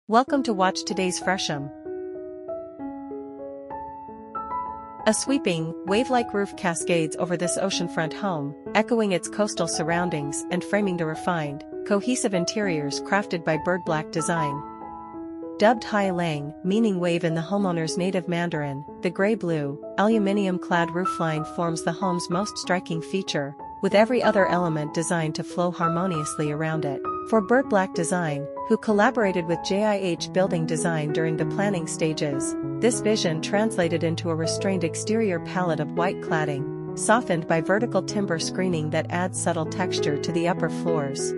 Welcome to watch today's Fresham. A sweeping, wave-like roof cascades over this oceanfront home, echoing its coastal surroundings and framing the refined, cohesive interiors crafted by Birdblack Design. Dubbed Hai Lang, meaning wave in the homeowner's native Mandarin, the gray-blue, aluminium-clad roofline forms the home's most striking feature, with every other element designed to flow harmoniously around it. For Birdblack Design, who collaborated with JIH Building Design during the planning stages, this vision translated into a restrained exterior palette of white cladding, softened by vertical timber screening that adds subtle texture to the upper floors.